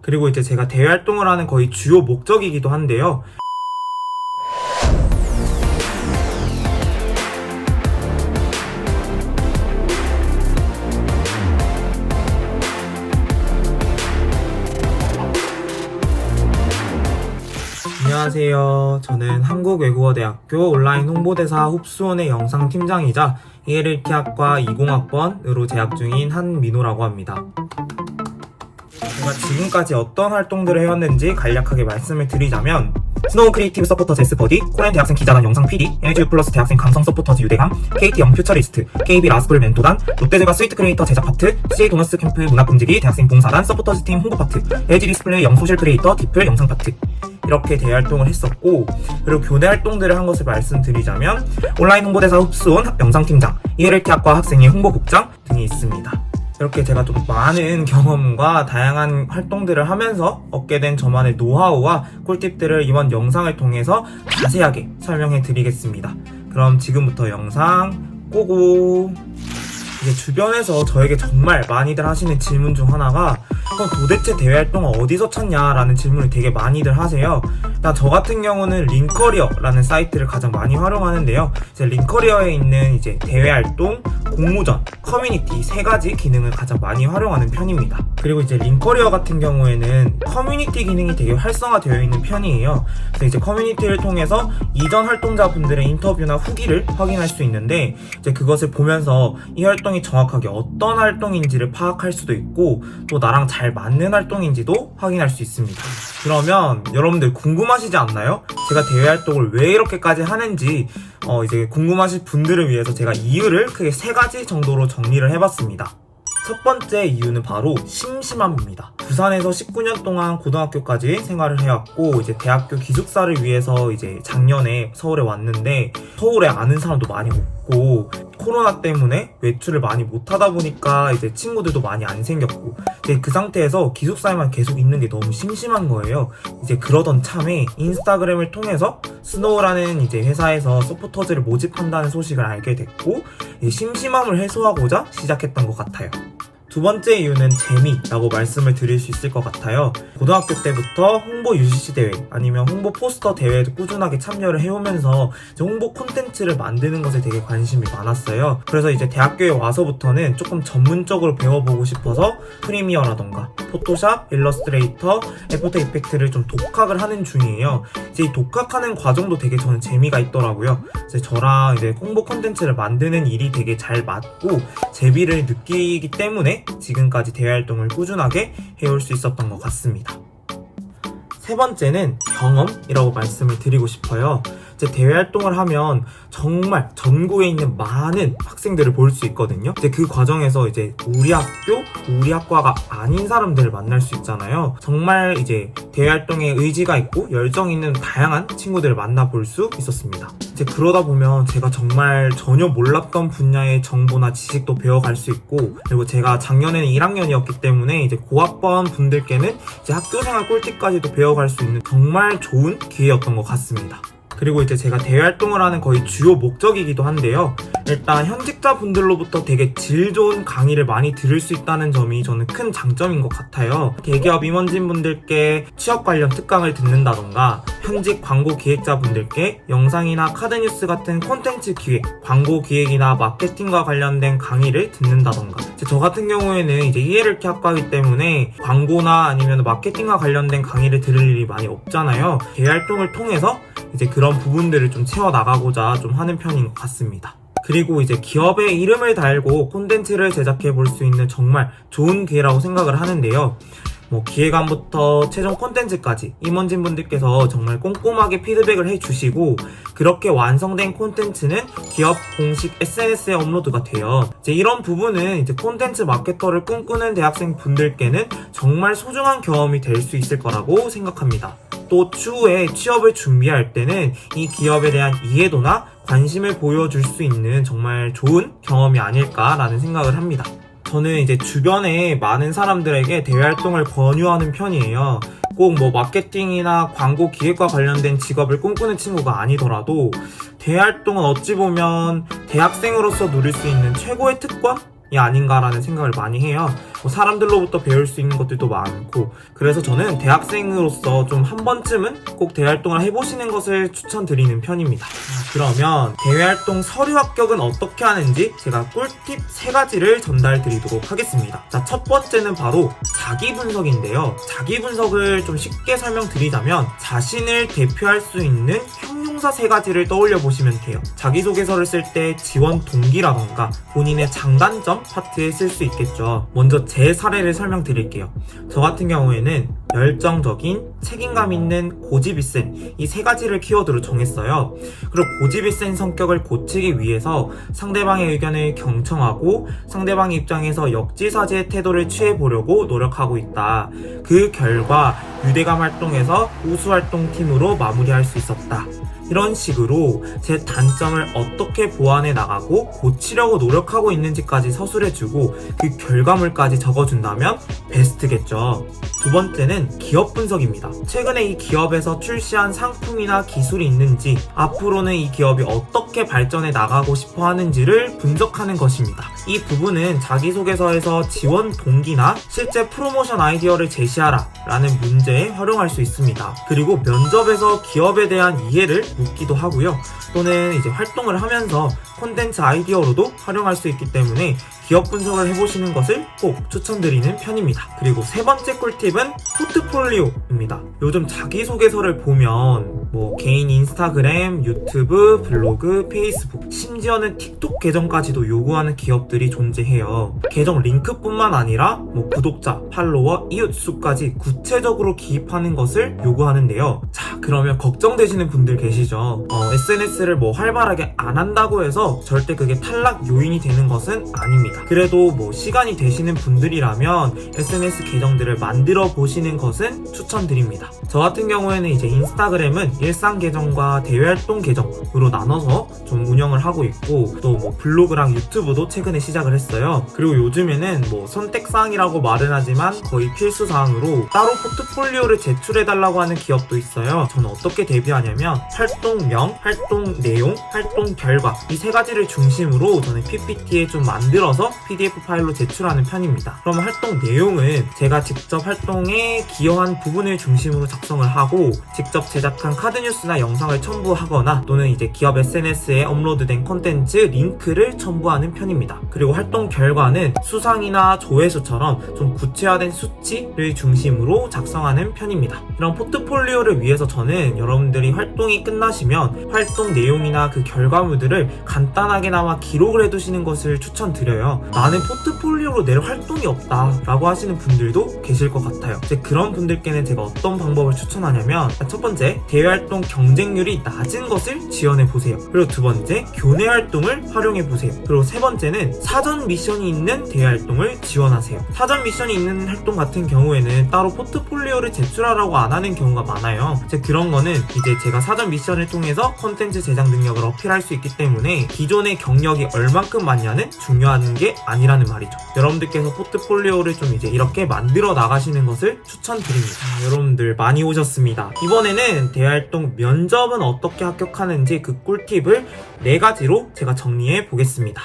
그리고 이제 제가 대외 활동을 하는 거의 주요 목적이기도 한데요. 안녕하세요. 저는 한국외국어대학교 온라인 홍보대사 흡수원의 영상팀장이자 ELLT학과 20학번으로 재학 중인 한민호라고 합니다. 제가 지금까지 어떤 활동들을 해왔는지 간략하게 말씀을 드리자면 스노우 크리에이티브 서포터즈 S버디, 코리안 대학생 기자단 영상 PD, LGU 플러스 대학생 감성 서포터즈 유대감, KT 영 퓨처리스트, KB 라스풀 멘토단, 롯데제과 스위트 크리에이터 제작 파트, CJ 도너스 캠프 문학 금지기 대학생 봉사단 서포터즈 팀 홍보 파트, LG 디스플레이 영 소셜 크리에이터 디플 영상 파트, 이렇게 대활동을 했었고, 그리고 교내 활동들을 한 것을 말씀드리자면 온라인 홍보대사 흡수원 영상팀장, ELLT학과 학생회 홍보국장 등이 있습니다. 이렇게 제가 좀 많은 경험과 다양한 활동들을 하면서 얻게 된 저만의 노하우와 꿀팁들을 이번 영상을 통해서 자세하게 설명해 드리겠습니다. 그럼 지금부터 영상 고고! 이제 주변에서 저에게 정말 많이들 하시는 질문 중 하나가 그럼 도대체 대외 활동을 어디서 찾냐라는 질문을 되게 많이들 하세요. 일단 저 같은 경우는 링커리어라는 사이트를 가장 많이 활용하는데요. 이제 링커리어에 있는 이제 대외 활동, 공모전, 커뮤니티 세 가지 기능을 가장 많이 활용하는 편입니다. 그리고 이제 링커리어 같은 경우에는 커뮤니티 기능이 되게 활성화되어 있는 편이에요. 그래서 이제 커뮤니티를 통해서 이전 활동자분들의 인터뷰나 후기를 확인할 수 있는데 이제 그것을 보면서 이 활동이 정확하게 어떤 활동인지를 파악할 수도 있고 또 나랑 잘 맞는 활동인지도 확인할 수 있습니다. 그러면 여러분들 궁금하시지 않나요? 제가 대외 활동을 왜 이렇게까지 하는지 이제 궁금하실 분들을 위해서 제가 이유를 크게 세 가지 정도로 정리를 해봤습니다. 첫 번째 이유는 바로 심심함입니다. 부산에서 19년 동안 고등학교까지 생활을 해왔고 이제 대학교 기숙사를 위해서 이제 작년에 서울에 왔는데 서울에 아는 사람도 많이 없고 코로나 때문에 외출을 많이 못하다 보니까 이제 친구들도 많이 안 생겼고 이제 그 상태에서 기숙사에만 계속 있는 게 너무 심심한 거예요. 이제 그러던 참에 인스타그램을 통해서 스노우라는 이제 회사에서 서포터즈를 모집한다는 소식을 알게 됐고 심심함을 해소하고자 시작했던 것 같아요. 두 번째 이유는 재미라고 말씀을 드릴 수 있을 것 같아요. 고등학교 때부터 홍보 UCC 대회 아니면 홍보 포스터 대회에도 꾸준하게 참여를 해오면서 이제 홍보 콘텐츠를 만드는 것에 되게 관심이 많았어요. 그래서 이제 대학교에 와서부터는 조금 전문적으로 배워보고 싶어서 프리미어라던가 포토샵, 일러스트레이터, 애프터 이펙트를 좀 독학을 하는 중이에요. 이제 이 독학하는 과정도 되게 저는 재미가 있더라고요. 이제 저랑 이제 홍보 콘텐츠를 만드는 일이 되게 잘 맞고 재미를 느끼기 때문에 지금까지 대외 활동을 꾸준하게 해올 수 있었던 것 같습니다. 세 번째는 경험이라고 말씀을 드리고 싶어요. 이제 대외 활동을 하면 정말 전국에 있는 많은 학생들을 볼 수 있거든요. 이제 그 과정에서 이제 우리 학교, 우리 학과가 아닌 사람들을 만날 수 있잖아요. 정말 이제 대외 활동에 의지가 있고 열정 있는 다양한 친구들을 만나볼 수 있었습니다. 이제 그러다 보면 제가 정말 전혀 몰랐던 분야의 정보나 지식도 배워갈 수 있고 그리고 제가 작년에는 1학년이었기 때문에 이제 고학번 분들께는 이제 학교생활 꿀팁까지도 배워갈 수 있는 정말 좋은 기회였던 것 같습니다. 그리고 이제 제가 대외 활동을 하는 거의 주요 목적이기도 한데요. 일단 현직자분들로부터 되게 질 좋은 강의를 많이 들을 수 있다는 점이 저는 큰 장점인 것 같아요. 대기업 임원진분들께 취업 관련 특강을 듣는다던가 현직 광고 기획자분들께 영상이나 카드뉴스 같은 콘텐츠 기획, 광고 기획이나 마케팅과 관련된 강의를 듣는다던가 저 같은 경우에는 이제 ELLT 학과이기 때문에 광고나 아니면 마케팅과 관련된 강의를 들을 일이 많이 없잖아요. 대외 활동을 통해서 이제 그런 부분들을 좀 채워나가고자 좀 하는 편인 것 같습니다. 그리고 이제 기업의 이름을 달고 콘텐츠를 제작해 볼 수 있는 정말 좋은 기회라고 생각을 하는데요. 기획안부터 최종 콘텐츠까지 임원진분들께서 정말 꼼꼼하게 피드백을 해주시고 그렇게 완성된 콘텐츠는 기업 공식 SNS에 업로드가 돼요. 이제 이런 부분은 이제 콘텐츠 마케터를 꿈꾸는 대학생 분들께는 정말 소중한 경험이 될 수 있을 거라고 생각합니다. 또 추후에 취업을 준비할 때는 이 기업에 대한 이해도나 관심을 보여줄 수 있는 정말 좋은 경험이 아닐까라는 생각을 합니다. 저는 이제 주변에 많은 사람들에게 대외 활동을 권유하는 편이에요. 꼭 마케팅이나 광고 기획과 관련된 직업을 꿈꾸는 친구가 아니더라도 대외 활동은 어찌 보면 대학생으로서 누릴 수 있는 최고의 특권? 아닌가라는 생각을 많이 해요. 사람들로부터 배울 수 있는 것들도 많고, 그래서 저는 대학생으로서 좀 한 번쯤은 꼭 대외활동을 해보시는 것을 추천드리는 편입니다. 그러면 대외활동 서류 합격은 어떻게 하는지 제가 꿀팁 3가지를 전달드리도록 하겠습니다. 자, 첫 번째는 바로 자기 분석인데요. 자기 분석을 좀 쉽게 설명드리자면 자신을 대표할 수 있는 형용사 3가지를 떠올려 보시면 돼요. 자기소개서를 쓸 때 지원 동기라던가 본인의 장단점 파트에 쓸 수 있겠죠. 먼저 제 사례를 설명드릴게요. 저 같은 경우에는 열정적인, 책임감 있는, 고집이 센 이 3가지를 키워드로 정했어요. 그리고 고집이 센 성격을 고치기 위해서 상대방의 의견을 경청하고 상대방의 입장에서 역지사지의 태도를 취해보려고 노력하고 있다. 그 결과 유대감 활동에서 우수활동팀으로 마무리할 수 있었다. 이런 식으로 제 단점을 어떻게 보완해 나가고 고치려고 노력하고 있는지까지 서술해주고 그 결과물까지 적어준다면 베스트겠죠. 두 번째는 기업 분석입니다. 최근에 이 기업에서 출시한 상품이나 기술이 있는지, 앞으로는 이 기업이 어떻게 발전해 나가고 싶어 하는지를 분석하는 것입니다. 이 부분은 자기소개서에서 지원 동기나 실제 프로모션 아이디어를 제시하라 라는 문제에 활용할 수 있습니다. 그리고 면접에서 기업에 대한 이해를 묻기도 하고요. 또는 이제 활동을 하면서 콘텐츠 아이디어로도 활용할 수 있기 때문에 기업 분석을 해보시는 것을 꼭 추천드리는 편입니다. 그리고 3번째 꿀팁은 포트폴리오입니다. 요즘 자기소개서를 보면 개인 인스타그램, 유튜브, 블로그, 페이스북, 심지어는 틱톡 계정까지도 요구하는 기업들이 존재해요. 계정 링크뿐만 아니라 구독자, 팔로워, 이웃 수까지 구체적으로 기입하는 것을 요구하는데요. 자, 그러면 걱정되시는 분들 계시죠? SNS를 활발하게 안 한다고 해서 절대 그게 탈락 요인이 되는 것은 아닙니다. 그래도 시간이 되시는 분들이라면 SNS 계정들을 만들어 보시는 것은 추천드립니다. 저 같은 경우에는 이제 인스타그램은 일상 계정과 대외활동 계정으로 나눠서 좀 운영을 하고 있고, 또 블로그랑 유튜브도 최근에 시작을 했어요. 그리고 요즘에는 선택사항이라고 말은 하지만 거의 필수사항으로 따로 포트폴리오를 제출해달라고 하는 기업도 있어요. 저는 어떻게 대비하냐면 활동명, 활동 내용, 활동 결과 이 3가지를 중심으로 저는 PPT에 좀 만들어서 PDF 파일로 제출하는 편입니다. 그럼 활동 내용은 제가 직접 활동에 기여한 부분을 중심으로 작성을 하고 직접 제작한 카드뉴스나 영상을 첨부하거나 또는 이제 기업 SNS에 업로드된 콘텐츠 링크를 첨부하는 편입니다. 그리고 활동 결과는 수상이나 조회수처럼 좀 구체화된 수치를 중심으로 작성하는 편입니다. 이런 포트폴리오를 위해서 저는 여러분들이 활동이 끝나시면 활동 내용이나 그 결과물들을 간단하게나마 기록을 해두시는 것을 추천드려요. 나는 포트폴리오로 낼 활동이 없다 라고 하시는 분들도 계실 것 같아요. 이제 그런 분들께는 제가 어떤 방법을 추천하냐면, 첫 번째, 대외활동 경쟁률이 낮은 것을 지원해보세요. 그리고 두 번째, 교내 활동을 활용해보세요. 그리고 세 번째는 사전 미션이 있는 대외활동을 지원하세요. 사전 미션이 있는 활동 같은 경우에는 따로 포트폴리오를 제출하라고 안 하는 경우가 많아요. 이제 그런 거는 이제 제가 사전 미션을 통해서 콘텐츠 제작 능력을 어필할 수 있기 때문에 기존의 경력이 얼만큼 많냐는 중요한 게 아니라는 말이죠. 여러분들께서 포트폴리오를 좀 이제 이렇게 만들어 나가시는 것을 추천드립니다. 여러분들 많이 오셨습니다. 이번에는 대활동 면접은 어떻게 합격하는지 그 꿀팁을 4가지로 제가 정리해 보겠습니다.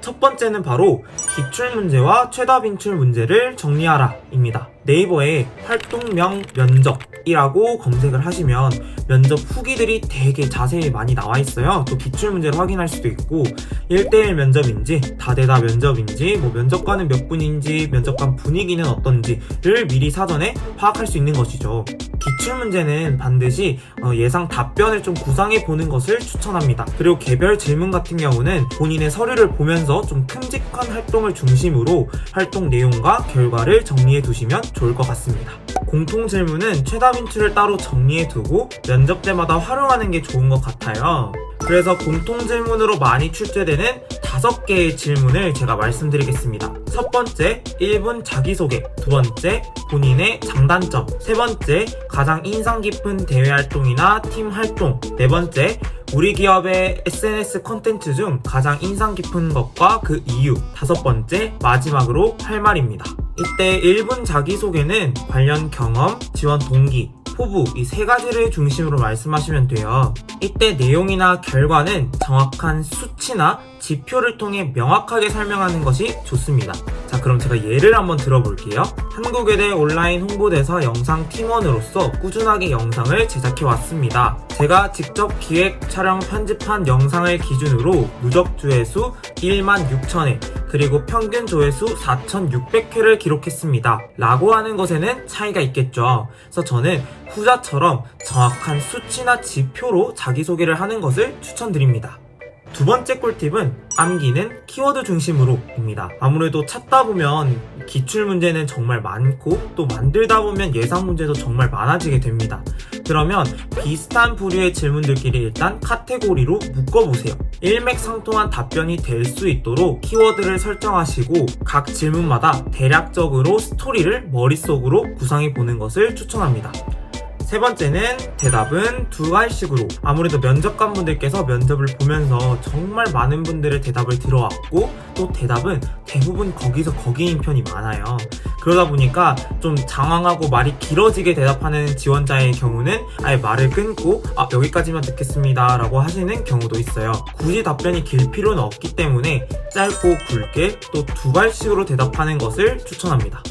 첫 번째는 바로 기출문제와 최다 빈출 문제를 정리하라 입니다. 네이버에 활동명 면접이라고 검색을 하시면 면접 후기들이 되게 자세히 많이 나와 있어요. 또 기출문제를 확인할 수도 있고 1대1 면접인지 다대다 면접인지 면접관은 몇 분인지 면접관 분위기는 어떤지를 미리 사전에 파악할 수 있는 것이죠. 기출문제는 반드시 예상 답변을 좀 구상해 보는 것을 추천합니다. 그리고 개별 질문 같은 경우는 본인의 서류를 보면서 좀 큼직한 활동을 중심으로 활동 내용과 결과를 정리해 두시면 좋을 것 같습니다. 공통 질문은 최다 빈출을 따로 정리해 두고 면접 때마다 활용하는 게 좋은 것 같아요. 그래서 공통 질문으로 많이 출제되는 5개의 질문을 제가 말씀드리겠습니다. 첫 번째, 1분 자기소개. 두 번째, 본인의 장단점. 세 번째, 가장 인상 깊은 대외 활동이나 팀 활동. 네 번째, 우리 기업의 SNS 콘텐츠 중 가장 인상 깊은 것과 그 이유. 5번째, 마지막으로 할 말입니다. 이때 1분 자기소개는 관련 경험, 지원 동기, 포부 이 세 가지를 중심으로 말씀하시면 돼요. 이때 내용이나 결과는 정확한 수치나 지표를 통해 명확하게 설명하는 것이 좋습니다. 자, 그럼 제가 예를 한번 들어볼게요. 한국외대 온라인 홍보대사 영상 팀원으로서 꾸준하게 영상을 제작해 왔습니다. 제가 직접 기획, 촬영, 편집한 영상을 기준으로 누적 조회수 16,000회, 그리고 평균 조회수 4,600회를 기록했습니다. 라고 하는 것에는 차이가 있겠죠. 그래서 저는 후자처럼 정확한 수치나 지표로 자기소개를 하는 것을 추천드립니다. 두 번째 꿀팁은 암기는 키워드 중심으로입니다. 아무래도 찾다 보면 기출 문제는 정말 많고 또 만들다 보면 예상 문제도 정말 많아지게 됩니다. 그러면 비슷한 부류의 질문들끼리 일단 카테고리로 묶어보세요. 일맥상통한 답변이 될 수 있도록 키워드를 설정하시고 각 질문마다 대략적으로 스토리를 머릿속으로 구상해 보는 것을 추천합니다. 세 번째는 대답은 두 알식으로. 아무래도 면접관분들께서 면접을 보면서 정말 많은 분들의 대답을 들어왔고 또 대답은 대부분 거기서 거기인 편이 많아요. 그러다 보니까 좀 장황하고 말이 길어지게 대답하는 지원자의 경우는 아예 말을 끊고 여기까지만 듣겠습니다 라고 하시는 경우도 있어요. 굳이 답변이 길 필요는 없기 때문에 짧고 굵게 또 두 발식으로 대답하는 것을 추천합니다.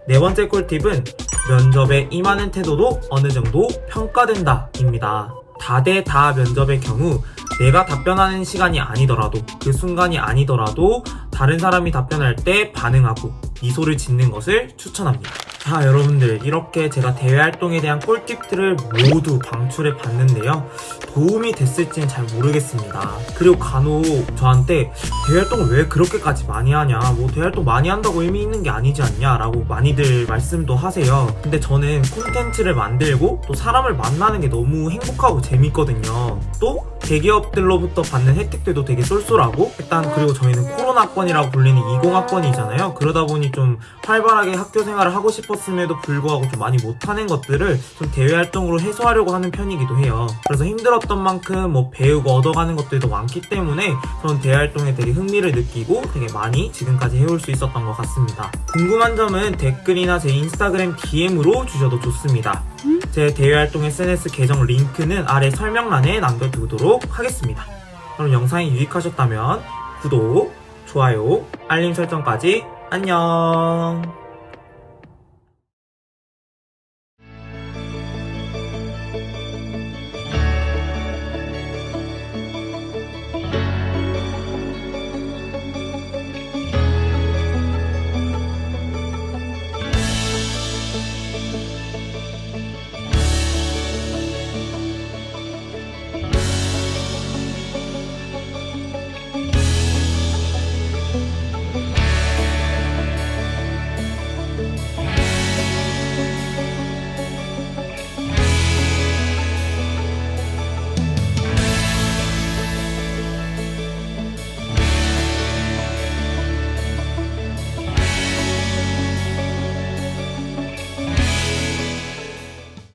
네 번째 꿀팁은 면접에 임하는 태도도 어느 정도 평가된다 입니다. 다대다 면접의 경우 내가 답변하는 시간이 아니더라도 그 순간이 아니더라도 다른 사람이 답변할 때 반응하고 미소를 짓는 것을 추천합니다. 자, 여러분들 이렇게 제가 대외활동에 대한 꿀팁들을 모두 방출해 봤는데요. 도움이 됐을지는 잘 모르겠습니다. 그리고 간혹 저한테 대외활동을 왜 그렇게까지 많이 하냐, 뭐 대외활동 많이 한다고 의미 있는 게 아니지 않냐 라고 많이들 말씀도 하세요. 근데 저는 콘텐츠를 만들고 또 사람을 만나는 게 너무 행복하고 재밌거든요. 또 대기업들로부터 받는 혜택들도 되게 쏠쏠하고, 일단 그리고 저희는 코로나권이라고 불리는 20학번이잖아요. 그러다 보니 좀 활발하게 학교 생활을 하고 싶었음에도 불구하고 좀 많이 못하는 것들을 좀 대외활동으로 해소하려고 하는 편이기도 해요. 그래서 힘들었던 만큼 뭐 배우고 얻어가는 것들도 많기 때문에 저는 대외활동에 되게 흥미를 느끼고 되게 많이 지금까지 해올 수 있었던 것 같습니다. 궁금한 점은 댓글이나 제 인스타그램 DM으로 주셔도 좋습니다. 제 대외활동 SNS 계정 링크는 아래 설명란에 남겨두도록 하겠습니다. 그럼 영상이 유익하셨다면 구독, 좋아요, 알림 설정까지 안녕.